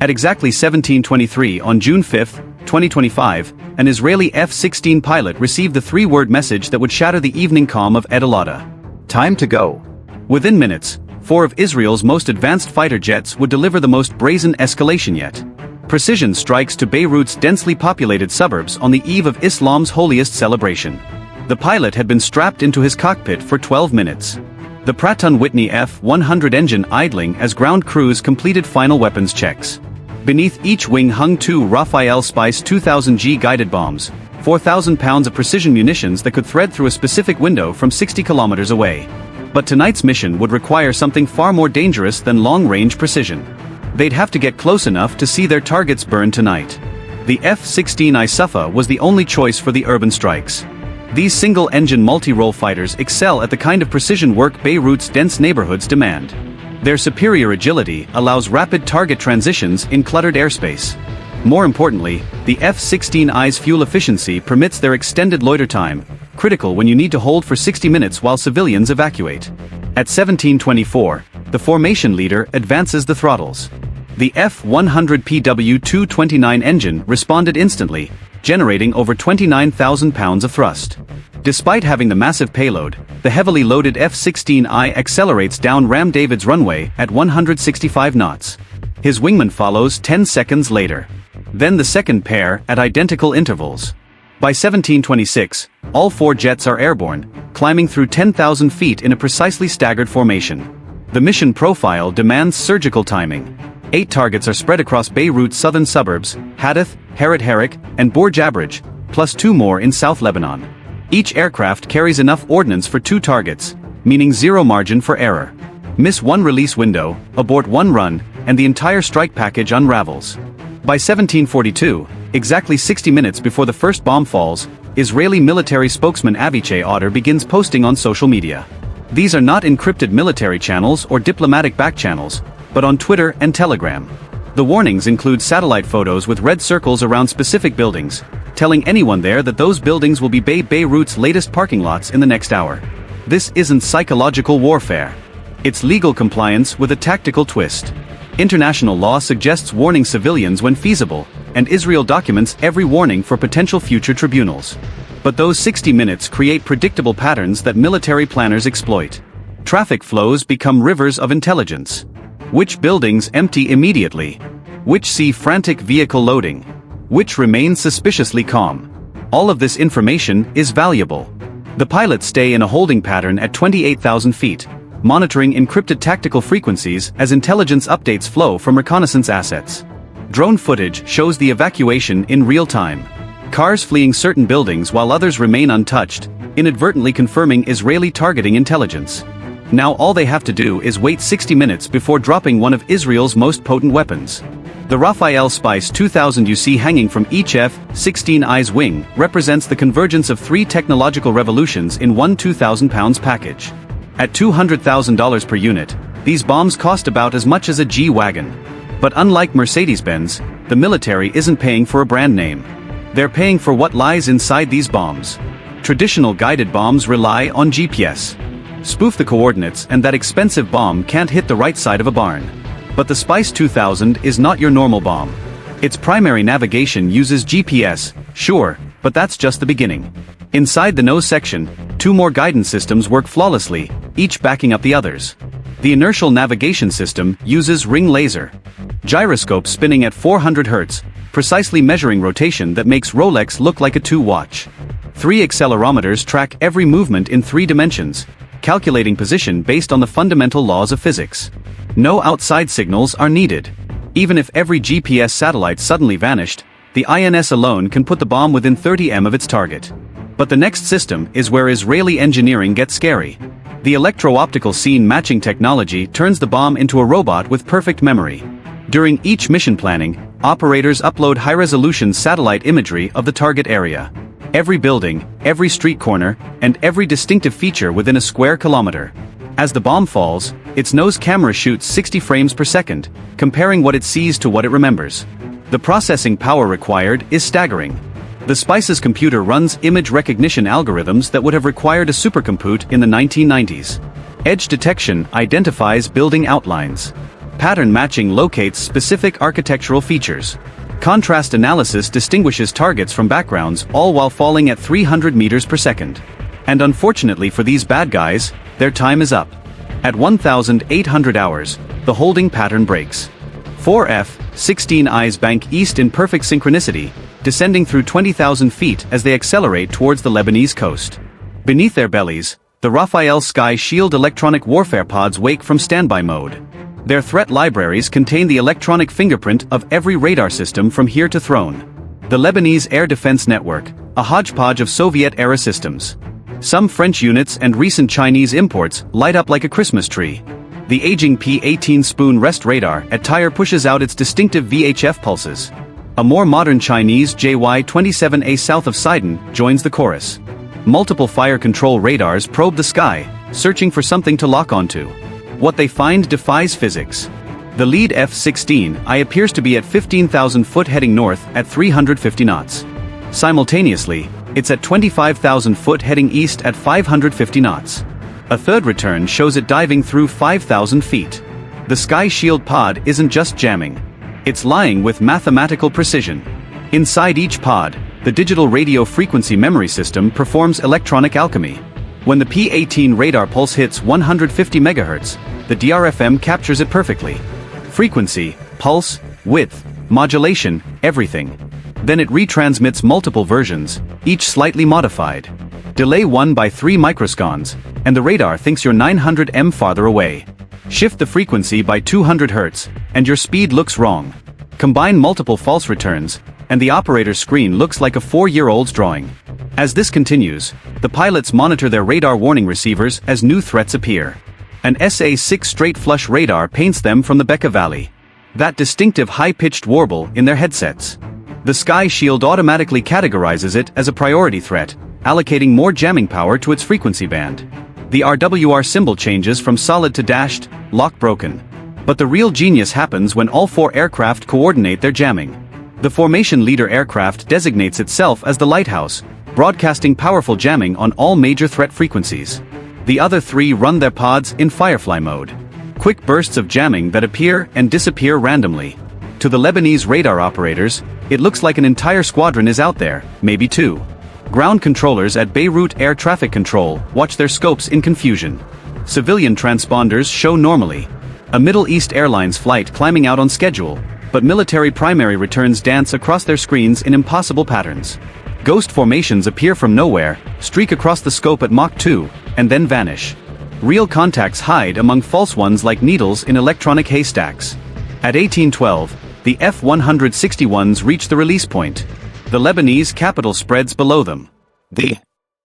At exactly 17:23 on June 5, 2025, an Israeli F-16 pilot received the three-word message that would shatter the evening calm of Edalata. Time to go. Within minutes, 4 of Israel's most advanced fighter jets would deliver the most brazen escalation yet. Precision strikes to Beirut's densely populated suburbs on the eve of Islam's holiest celebration. The pilot had been strapped into his cockpit for 12 minutes. The Pratt & Whitney F-100 engine idling as ground crews completed final weapons checks. Beneath each wing hung 2 Rafale Spice 2000G guided bombs, 4,000 pounds of precision munitions that could thread through a specific window from 60 kilometers away. But tonight's mission would require something far more dangerous than long-range precision. They'd have to get close enough to see their targets burn tonight. The F-16I Safa was the only choice for the urban strikes. These single-engine multi-role fighters excel at the kind of precision work Beirut's dense neighborhoods demand. Their superior agility allows rapid target transitions in cluttered airspace. More importantly, the F-16I's fuel efficiency permits their extended loiter time, critical when you need to hold for 60 minutes while civilians evacuate. At 17:24, the formation leader advances the throttles. The F-100 PW-229 engine responded instantly, generating over 29,000 pounds of thrust. Despite having the massive payload, the heavily loaded F-16I accelerates down Ram David's runway at 165 knots. His wingman follows 10 seconds later. Then the second pair at identical intervals. By 17:26, all 4 jets are airborne, climbing through 10,000 feet in a precisely staggered formation. The mission profile demands surgical timing. 8 targets are spread across Beirut's southern suburbs, Hadith, Haret Harik, and Bor Jabrij, plus 2 more in South Lebanon. Each aircraft carries enough ordnance for 2 targets, meaning zero margin for error. Miss 1 release window, abort 1 run, and the entire strike package unravels. By 17:42, exactly 60 minutes before the first bomb falls, Israeli military spokesman Avichai Otter begins posting on social media. These are not encrypted military channels or diplomatic back channels, but on Twitter and Telegram. The warnings include satellite photos with red circles around specific buildings, telling anyone there that those buildings will be Beirut's latest parking lots in the next hour. This isn't psychological warfare. It's legal compliance with a tactical twist. International law suggests warning civilians when feasible, and Israel documents every warning for potential future tribunals. But those 60 minutes create predictable patterns that military planners exploit. Traffic flows become rivers of intelligence. Which buildings empty immediately? Which see frantic vehicle loading? Which remain suspiciously calm? All of this information is valuable. The pilots stay in a holding pattern at 28,000 feet, monitoring encrypted tactical frequencies as intelligence updates flow from reconnaissance assets. Drone footage shows the evacuation in real time. Cars fleeing certain buildings while others remain untouched, inadvertently confirming Israeli targeting intelligence. Now all they have to do is wait 60 minutes before dropping one of Israel's most potent weapons. The Rafale Spice 2000 you see hanging from each F-16I's wing represents the convergence of 3 technological revolutions in one 2,000 pounds package. At $200,000 per unit, these bombs cost about as much as a G-Wagon. But unlike Mercedes-Benz, the military isn't paying for a brand name. They're paying for what lies inside these bombs. Traditional guided bombs rely on GPS. Spoof the coordinates and that expensive bomb can't hit the right side of a barn. But the Spice 2000 is not your normal bomb. Its primary navigation uses GPS, sure, but that's just the beginning. Inside the nose section, 2 more guidance systems work flawlessly, each backing up the others. The inertial navigation system uses ring laser gyroscopes spinning at 400 Hz, precisely measuring rotation that makes Rolex look like a 2 watch. 3 accelerometers track every movement in 3 dimensions, calculating position based on the fundamental laws of physics. No outside signals are needed. Even if every GPS satellite suddenly vanished, the INS alone can put the bomb within 30 m of its target. But the next system is where Israeli engineering gets scary. The electro-optical scene matching technology turns the bomb into a robot with perfect memory. During each mission planning, operators upload high-resolution satellite imagery of the target area. Every building, every street corner, and every distinctive feature within a square kilometer. As the bomb falls, its nose camera shoots 60 frames per second, comparing what it sees to what it remembers. The processing power required is staggering. The Spice's computer runs image recognition algorithms that would have required a supercompute in the 1990s. Edge detection identifies building outlines. Pattern matching locates specific architectural features. Contrast analysis distinguishes targets from backgrounds, all while falling at 300 meters per second. And unfortunately for these bad guys, their time is up. At 1,800 hours, the holding pattern breaks. 4 F-15Is bank east in perfect synchronicity, descending through 20,000 feet as they accelerate towards the Lebanese coast. Beneath their bellies, the Rafael Sky Shield electronic warfare pods wake from standby mode. Their threat libraries contain the electronic fingerprint of every radar system from here to throne. The Lebanese Air Defense Network, a hodgepodge of Soviet-era systems. Some French units and recent Chinese imports light up like a Christmas tree. The aging P-18 Spoon Rest radar at Tyre pushes out its distinctive VHF pulses. A more modern Chinese JY-27A south of Sidon joins the chorus. Multiple fire control radars probe the sky, searching for something to lock onto. What they find defies physics. The lead F-16I appears to be at 15,000 foot heading north at 350 knots. Simultaneously, it's at 25,000 foot heading east at 550 knots. A third return shows it diving through 5,000 feet. The Sky Shield pod isn't just jamming. It's lying with mathematical precision. Inside each pod, the digital radio frequency memory system performs electronic alchemy. When the P-18 radar pulse hits 150 MHz, the DRFM captures it perfectly. Frequency, pulse, width, modulation, everything. Then it retransmits multiple versions, each slightly modified. Delay 1 by 3 microseconds, and the radar thinks you're 900 m farther away. Shift the frequency by 200 Hz, and your speed looks wrong. Combine multiple false returns, and the operator's screen looks like a 4-year-old's drawing. As this continues, the pilots monitor their radar warning receivers as new threats appear. An SA-6 straight flush radar paints them from the Bekaa Valley. That distinctive high-pitched warble in their headsets. The Sky Shield automatically categorizes it as a priority threat, allocating more jamming power to its frequency band. The RWR symbol changes from solid to dashed, lock broken. But the real genius happens when all 4 aircraft coordinate their jamming. The formation leader aircraft designates itself as the lighthouse, broadcasting powerful jamming on all major threat frequencies. The other 3 run their pods in Firefly mode. Quick bursts of jamming that appear and disappear randomly. To the Lebanese radar operators, it looks like an entire squadron is out there, maybe 2. Ground controllers at Beirut Air Traffic Control watch their scopes in confusion. Civilian transponders show normally. A Middle East Airlines flight climbing out on schedule, but military primary returns dance across their screens in impossible patterns. Ghost formations appear from nowhere, streak across the scope at Mach 2, and then vanish. Real contacts hide among false ones like needles in electronic haystacks. At 1812, the F-161s reach the release point. The Lebanese capital spreads below them. The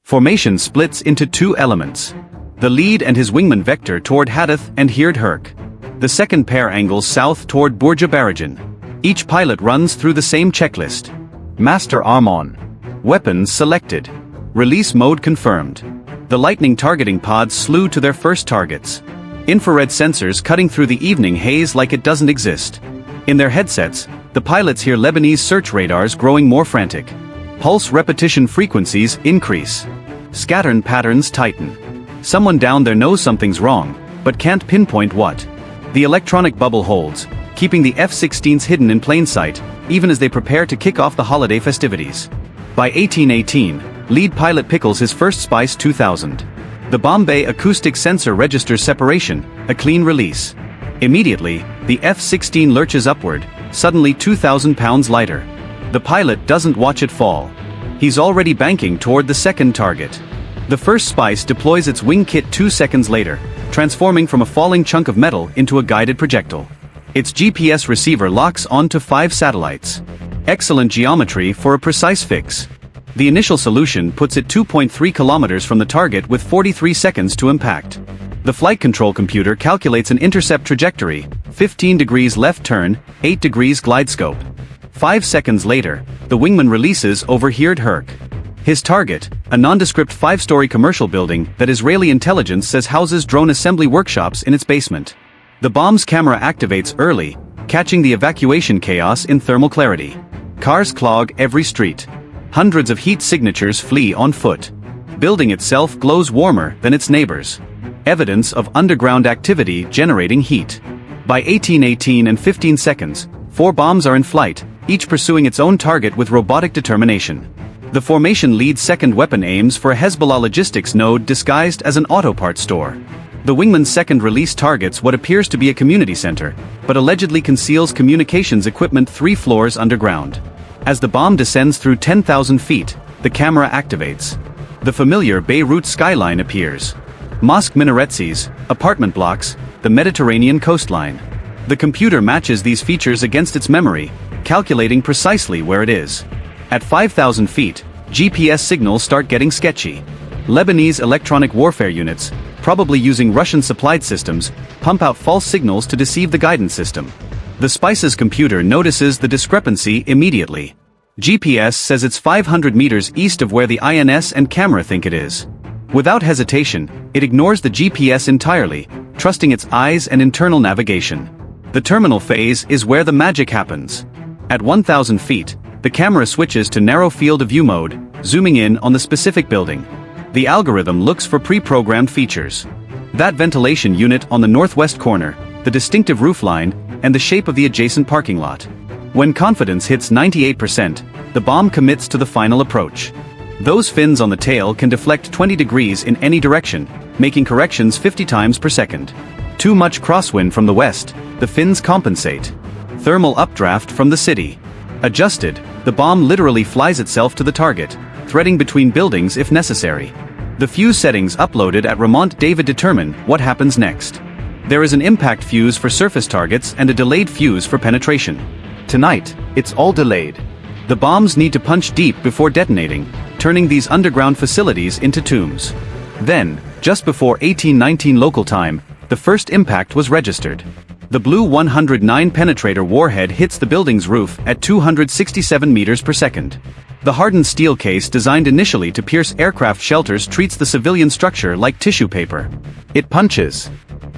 formation splits into 2 elements. The lead and his wingman vector toward Hadath and Hird Herk. The second pair angles south toward Bourja Barajan. Each pilot runs through the same checklist. Master arm on. Weapons selected. Release mode confirmed. The lightning targeting pods slew to their first targets. Infrared sensors cutting through the evening haze like it doesn't exist. In their headsets, the pilots hear Lebanese search radars growing more frantic. Pulse repetition frequencies increase. Scattern patterns tighten. Someone down there knows something's wrong, but can't pinpoint what. The electronic bubble holds, keeping the F-16s hidden in plain sight, even as they prepare to kick off the holiday festivities. By 1818, lead pilot pickles his first Spice 2000. The Bombay acoustic sensor registers separation, a clean release. Immediately, the F-16 lurches upward, suddenly 2,000 pounds lighter. The pilot doesn't watch it fall. He's already banking toward the second target. The first Spice deploys its wing kit 2 seconds later, transforming from a falling chunk of metal into a guided projectile. Its GPS receiver locks onto 5 satellites. Excellent geometry for a precise fix. The initial solution puts it 2.3 kilometers from the target with 43 seconds to impact. The flight control computer calculates an intercept trajectory, 15 degrees left turn, 8 degrees glide scope. 5 seconds later, the wingman releases over Hird Herk. His target, a nondescript 5-story commercial building that Israeli intelligence says houses drone assembly workshops in its basement. The bomb's camera activates early, catching the evacuation chaos in thermal clarity. Cars clog every street. Hundreds of heat signatures flee on foot. Building itself glows warmer than its neighbors. Evidence of underground activity generating heat. By 18:18 and 15 seconds, 4 bombs are in flight, each pursuing its own target with robotic determination. The formation leads second weapon aims for a Hezbollah logistics node disguised as an auto parts store. The wingman's second release targets what appears to be a community center, but allegedly conceals communications equipment 3 floors underground. As the bomb descends through 10,000 feet, the camera activates. The familiar Beirut skyline appears. Mosque minarets, apartment blocks, the Mediterranean coastline. The computer matches these features against its memory, calculating precisely where it is. At 5,000 feet, GPS signals start getting sketchy. Lebanese electronic warfare units, probably using Russian-supplied systems, pump out false signals to deceive the guidance system. The Spice's computer notices the discrepancy immediately. GPS says it's 500 meters east of where the INS and camera think it is. Without hesitation, it ignores the GPS entirely, trusting its eyes and internal navigation. The terminal phase is where the magic happens. At 1,000 feet, the camera switches to narrow field of view mode, zooming in on the specific building. The algorithm looks for pre-programmed features. That ventilation unit on the northwest corner, the distinctive roofline, and the shape of the adjacent parking lot. When confidence hits 98%, the bomb commits to the final approach. Those fins on the tail can deflect 20 degrees in any direction, making corrections 50 times per second. Too much crosswind from the west, the fins compensate. Thermal updraft from the city. Adjusted, the bomb literally flies itself to the target, threading between buildings if necessary. The fuse settings uploaded at Ramont David determine what happens next. There is an impact fuse for surface targets and a delayed fuse for penetration. Tonight, it's all delayed. The bombs need to punch deep before detonating, turning these underground facilities into tombs. Then, just before 18:19 local time, the first impact was registered. The BLU-109 penetrator warhead hits the building's roof at 267 meters per second. The hardened steel case designed initially to pierce aircraft shelters treats the civilian structure like tissue paper. It punches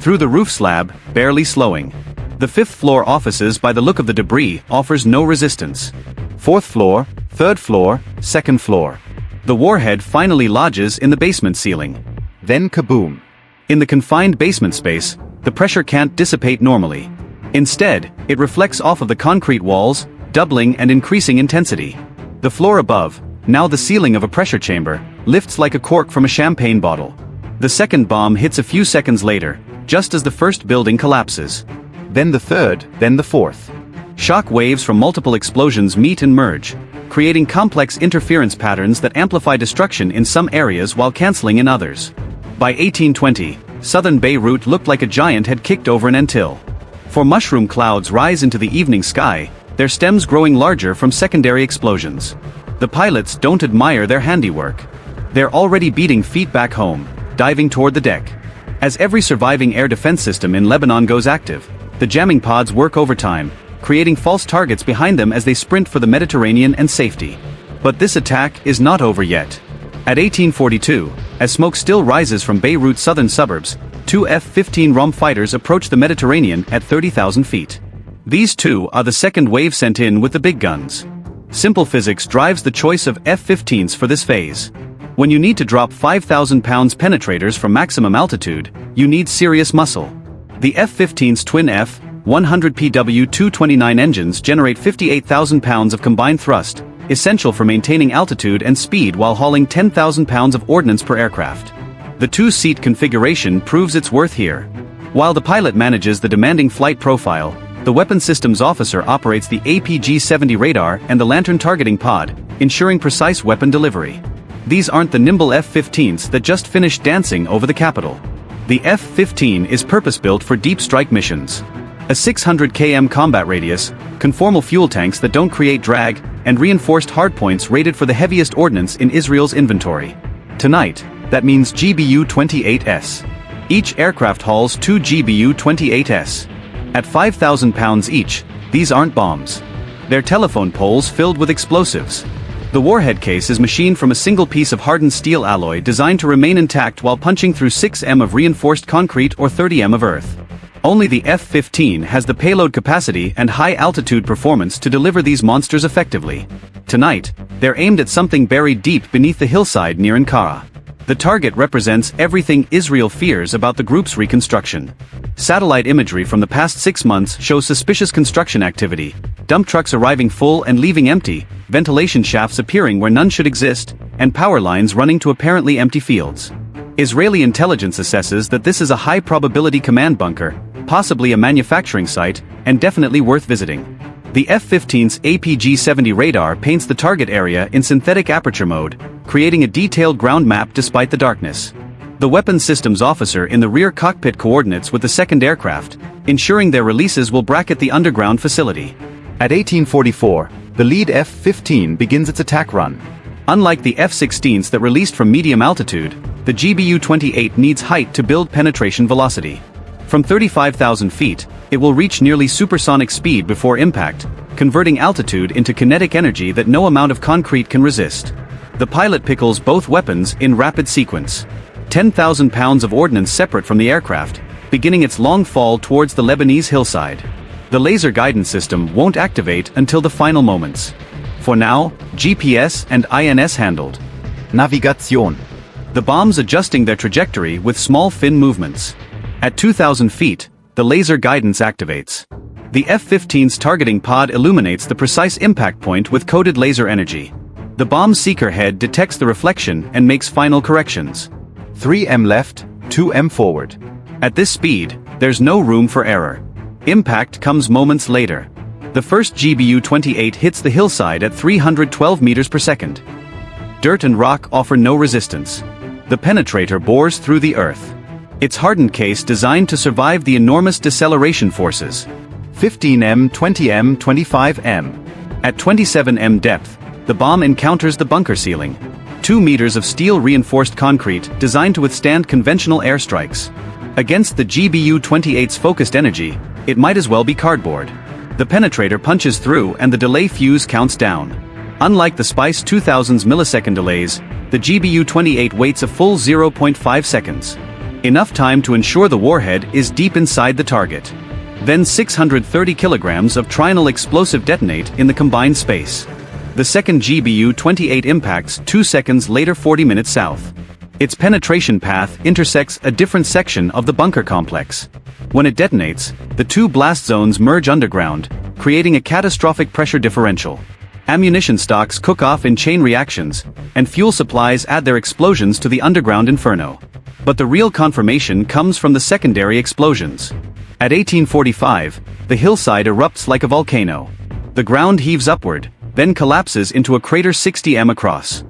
through the roof slab, barely slowing. The 5th floor offices, by the look of the debris, offers no resistance. 4th floor, 3rd floor, 2nd floor. The warhead finally lodges in the basement ceiling. Then kaboom. In the confined basement space, the pressure can't dissipate normally. Instead, it reflects off of the concrete walls, doubling and increasing intensity. The floor above, now the ceiling of a pressure chamber, lifts like a cork from a champagne bottle. The second bomb hits a few seconds later, just as the first building collapses. Then the third, then the fourth. Shock waves from multiple explosions meet and merge, creating complex interference patterns that amplify destruction in some areas while canceling in others. By 1820, southern Beirut looked like a giant had kicked over an Antil. For mushroom clouds rise into the evening sky, their stems growing larger from secondary explosions. The pilots don't admire their handiwork. They're already beating feet back home, diving toward the deck. As every surviving air defense system in Lebanon goes active, the jamming pods work overtime, creating false targets behind them as they sprint for the Mediterranean and safety. But this attack is not over yet. At 1842, as smoke still rises from Beirut's southern suburbs, 2 F-15 Ra'am fighters approach the Mediterranean at 30,000 feet. These two are the second wave sent in with the big guns. Simple physics drives the choice of F-15s for this phase. When you need to drop 5,000 pounds penetrators from maximum altitude, you need serious muscle. The F-15's twin F-100 PW-229 engines generate 58,000 pounds of combined thrust, essential for maintaining altitude and speed while hauling 10,000 pounds of ordnance per aircraft. The two-seat configuration proves its worth here. While the pilot manages the demanding flight profile, the weapons systems officer operates the APG-70 radar and the LANTIRN targeting pod, ensuring precise weapon delivery. These aren't the nimble F-15s that just finished dancing over the capital. The F-15 is purpose-built for deep strike missions. A 600 km combat radius, conformal fuel tanks that don't create drag, and reinforced hardpoints rated for the heaviest ordnance in Israel's inventory. Tonight, that means GBU-28s. Each aircraft hauls 2 GBU-28s. At 5,000 pounds each, these aren't bombs. They're telephone poles filled with explosives. The warhead case is machined from a single piece of hardened steel alloy designed to remain intact while punching through 6 m of reinforced concrete or 30 m of earth. Only the F-15 has the payload capacity and high-altitude performance to deliver these monsters effectively. Tonight, they're aimed at something buried deep beneath the hillside near Ankara. The target represents everything Israel fears about the group's reconstruction. Satellite imagery from the past 6 months shows suspicious construction activity, dump trucks arriving full and leaving empty, ventilation shafts appearing where none should exist, and power lines running to apparently empty fields. Israeli intelligence assesses that this is a high-probability command bunker, possibly a manufacturing site, and definitely worth visiting. The F-15's APG-70 radar paints the target area in synthetic aperture mode, creating a detailed ground map despite the darkness. The weapons systems officer in the rear cockpit coordinates with the second aircraft, ensuring their releases will bracket the underground facility. At 1844, the lead F-15 begins its attack run. Unlike the F-16s that released from medium altitude, the GBU-28 needs height to build penetration velocity. From 35,000 feet, it will reach nearly supersonic speed before impact, converting altitude into kinetic energy that no amount of concrete can resist. The pilot pickles both weapons in rapid sequence. 10,000 pounds of ordnance separate from the aircraft, beginning its long fall towards the Lebanese hillside. The laser guidance system won't activate until the final moments. For now, GPS and INS handled. Navigation. The bombs adjusting their trajectory with small fin movements. At 2,000 feet, the laser guidance activates. The F-15's targeting pod illuminates the precise impact point with coded laser energy. The bomb seeker head detects the reflection and makes final corrections. 3M left, 2M forward. At this speed, there's no room for error. Impact comes moments later. The first GBU-28 hits the hillside at 312 meters per second. Dirt and rock offer no resistance. The penetrator bores through the earth. Its hardened case designed to survive the enormous deceleration forces. 15M, 20M, 25M. At 27m depth, the bomb encounters the bunker ceiling. 2 meters of steel-reinforced concrete designed to withstand conventional airstrikes. Against the GBU-28's focused energy, it might as well be cardboard. The penetrator punches through and the delay fuse counts down. Unlike the Spice 2000's millisecond delays, the GBU-28 waits a full 0.5 seconds. Enough time to ensure the warhead is deep inside the target. Then 630 kilograms of trinal explosive detonate in the combined space. The second GBU-28 impacts 2 seconds later 40 minutes south. Its penetration path intersects a different section of the bunker complex. When it detonates, the two blast zones merge underground, creating a catastrophic pressure differential. Ammunition stocks cook off in chain reactions, and fuel supplies add their explosions to the underground inferno. But the real confirmation comes from the secondary explosions. At 1845, the hillside erupts like a volcano. The ground heaves upward, then collapses into a crater 60 m across.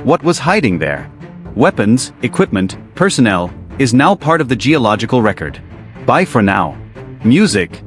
What was hiding there? Weapons, equipment, personnel, is now part of the geological record. Bye for now. Music,